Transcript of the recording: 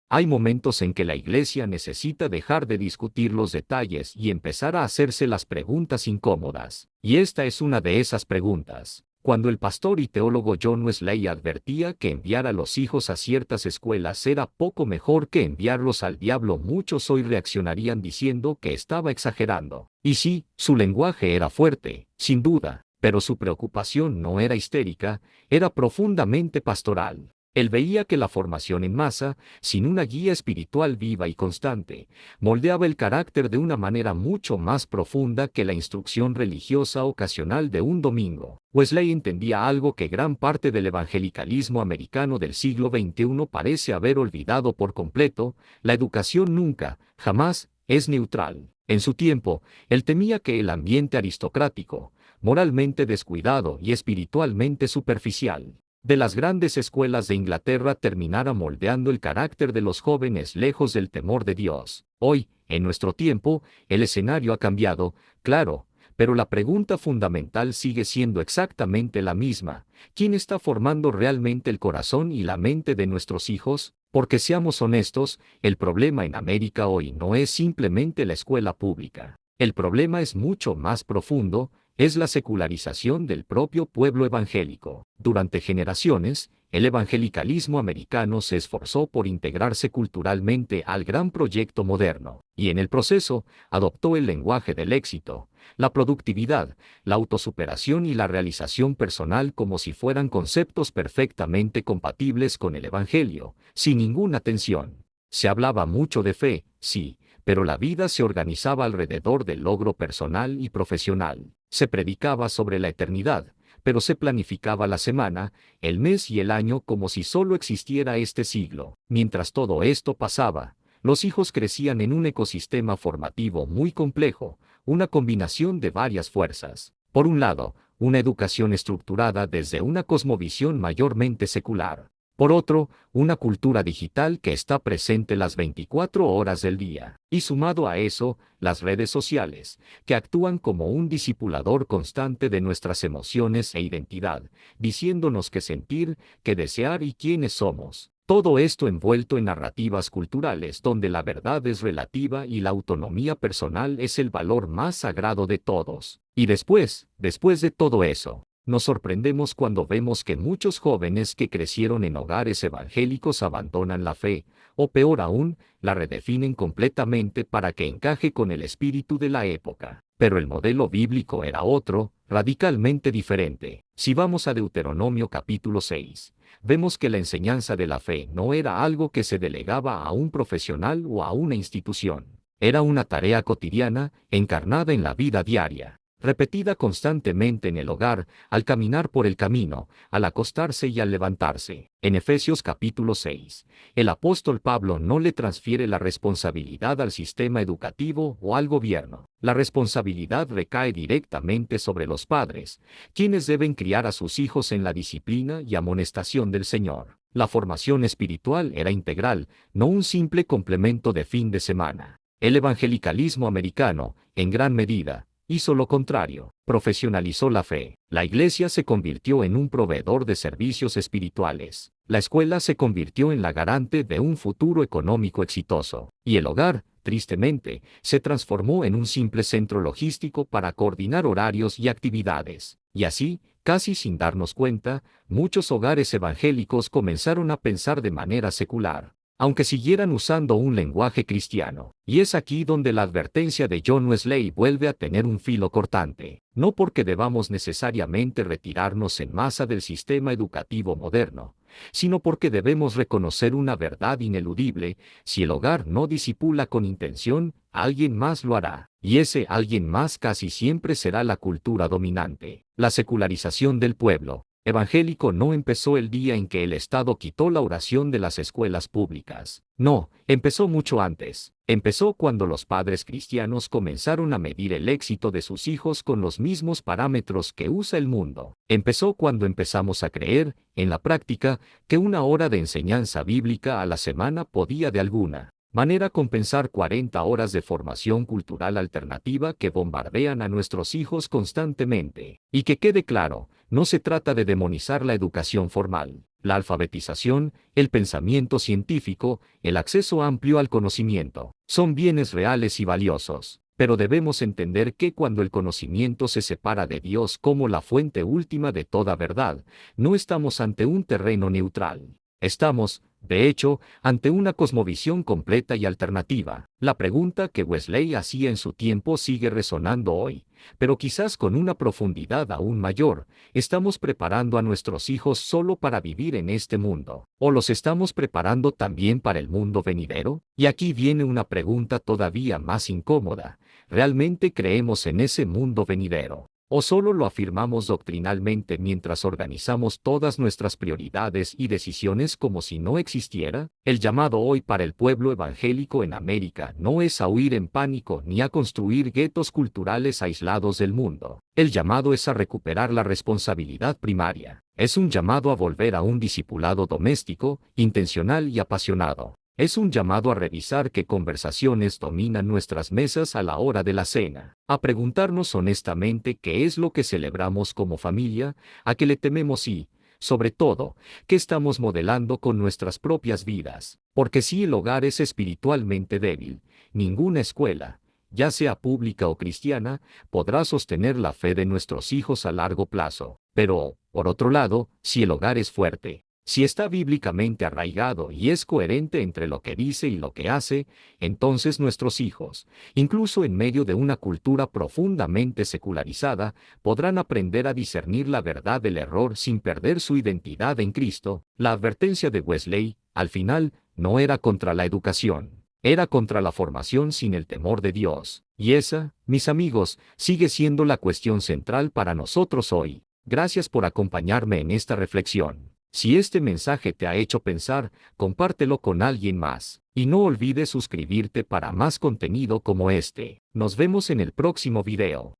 Hay momentos en que la Iglesia necesita dejar de discutir los detalles y empezar a hacerse las preguntas incómodas. Y esta es una de esas preguntas. Cuando el pastor y teólogo John Wesley advertía que enviar a los hijos a ciertas escuelas era poco mejor que enviarlos al diablo, muchos hoy reaccionarían diciendo que estaba exagerando. Y sí, su lenguaje era fuerte, sin duda, pero su preocupación no era histérica, era profundamente pastoral. Él veía que la formación en masa, sin una guía espiritual viva y constante, moldeaba el carácter de una manera mucho más profunda que la instrucción religiosa ocasional de un domingo. Wesley entendía algo que gran parte del evangelicalismo americano del siglo XXI parece haber olvidado por completo: la educación nunca, jamás, es neutral. En su tiempo, él temía que el ambiente aristocrático, moralmente descuidado y espiritualmente superficial de las grandes escuelas de Inglaterra terminara moldeando el carácter de los jóvenes lejos del temor de Dios. Hoy, en nuestro tiempo, el escenario ha cambiado, claro, pero la pregunta fundamental sigue siendo exactamente la misma: ¿quién está formando realmente el corazón y la mente de nuestros hijos? Porque seamos honestos, el problema en América hoy no es simplemente la escuela pública. El problema es mucho más profundo: es la secularización del propio pueblo evangélico. Durante generaciones, el evangelicalismo americano se esforzó por integrarse culturalmente al gran proyecto moderno, y en el proceso, adoptó el lenguaje del éxito, la productividad, la autosuperación y la realización personal como si fueran conceptos perfectamente compatibles con el evangelio, sin ninguna tensión. Se hablaba mucho de fe, sí, pero la vida se organizaba alrededor del logro personal y profesional. Se predicaba sobre la eternidad, pero se planificaba la semana, el mes y el año como si solo existiera este siglo. Mientras todo esto pasaba, los hijos crecían en un ecosistema formativo muy complejo, una combinación de varias fuerzas. Por un lado, una educación estructurada desde una cosmovisión mayormente secular. Por otro, una cultura digital que está presente las 24 horas del día. Y sumado a eso, las redes sociales, que actúan como un discipulador constante de nuestras emociones e identidad, diciéndonos qué sentir, qué desear y quiénes somos. Todo esto envuelto en narrativas culturales donde la verdad es relativa y la autonomía personal es el valor más sagrado de todos. Y después de todo eso, nos sorprendemos cuando vemos que muchos jóvenes que crecieron en hogares evangélicos abandonan la fe, o peor aún, la redefinen completamente para que encaje con el espíritu de la época. Pero el modelo bíblico era otro, radicalmente diferente. Si vamos a Deuteronomio capítulo 6, vemos que la enseñanza de la fe no era algo que se delegaba a un profesional o a una institución. Era una tarea cotidiana, encarnada en la vida diaria, repetida constantemente en el hogar, al caminar por el camino, al acostarse y al levantarse. En Efesios capítulo 6, el apóstol Pablo no le transfiere la responsabilidad al sistema educativo o al gobierno. La responsabilidad recae directamente sobre los padres, quienes deben criar a sus hijos en la disciplina y amonestación del Señor. La formación espiritual era integral, no un simple complemento de fin de semana. El evangelicalismo americano, en gran medida, hizo lo contrario: profesionalizó la fe. La iglesia se convirtió en un proveedor de servicios espirituales. La escuela se convirtió en la garante de un futuro económico exitoso. Y el hogar, tristemente, se transformó en un simple centro logístico para coordinar horarios y actividades. Y así, casi sin darnos cuenta, muchos hogares evangélicos comenzaron a pensar de manera secular, aunque siguieran usando un lenguaje cristiano. Y es aquí donde la advertencia de John Wesley vuelve a tener un filo cortante. No porque debamos necesariamente retirarnos en masa del sistema educativo moderno, sino porque debemos reconocer una verdad ineludible: si el hogar no discipula con intención, alguien más lo hará. Y ese alguien más casi siempre será la cultura dominante. La secularización del pueblo evangélico no empezó el día en que el Estado quitó la oración de las escuelas públicas. No, empezó mucho antes. Empezó cuando los padres cristianos comenzaron a medir el éxito de sus hijos con los mismos parámetros que usa el mundo. Empezó cuando empezamos a creer, en la práctica, que una hora de enseñanza bíblica a la semana podía de alguna manera compensar 40 horas de formación cultural alternativa que bombardean a nuestros hijos constantemente. Y que quede claro, no se trata de demonizar la educación formal. la alfabetización, el pensamiento científico, el acceso amplio al conocimiento. Son bienes reales y valiosos. Pero debemos entender que cuando el conocimiento se separa de Dios como la fuente última de toda verdad, no estamos ante un terreno neutral. Estamos, de hecho, ante una cosmovisión completa y alternativa. La pregunta que Wesley hacía en su tiempo sigue resonando hoy, pero quizás con una profundidad aún mayor. ¿Estamos preparando a nuestros hijos solo para vivir en este mundo? ¿O los estamos preparando también para el mundo venidero? Y aquí viene una pregunta todavía más incómoda. ¿Realmente creemos en ese mundo venidero? ¿O solo lo afirmamos doctrinalmente mientras organizamos todas nuestras prioridades y decisiones como si no existiera? El llamado hoy para el pueblo evangélico en América no es a huir en pánico ni a construir guetos culturales aislados del mundo. El llamado es a recuperar la responsabilidad primaria. Es un llamado a volver a un discipulado doméstico, intencional y apasionado. Es un llamado a revisar qué conversaciones dominan nuestras mesas a la hora de la cena, a preguntarnos honestamente qué es lo que celebramos como familia, a qué le tememos y, sobre todo, qué estamos modelando con nuestras propias vidas. Porque si el hogar es espiritualmente débil, ninguna escuela, ya sea pública o cristiana, podrá sostener la fe de nuestros hijos a largo plazo. Pero, por otro lado, si el hogar es fuerte, si está bíblicamente arraigado y es coherente entre lo que dice y lo que hace, entonces nuestros hijos, incluso en medio de una cultura profundamente secularizada, podrán aprender a discernir la verdad del error sin perder su identidad en Cristo. La advertencia de Wesley, al final, no era contra la educación, era contra la formación sin el temor de Dios. Y esa, mis amigos, sigue siendo la cuestión central para nosotros hoy. Gracias por acompañarme en esta reflexión. Si este mensaje te ha hecho pensar, compártelo con alguien más. Y no olvides suscribirte para más contenido como este. Nos vemos en el próximo video.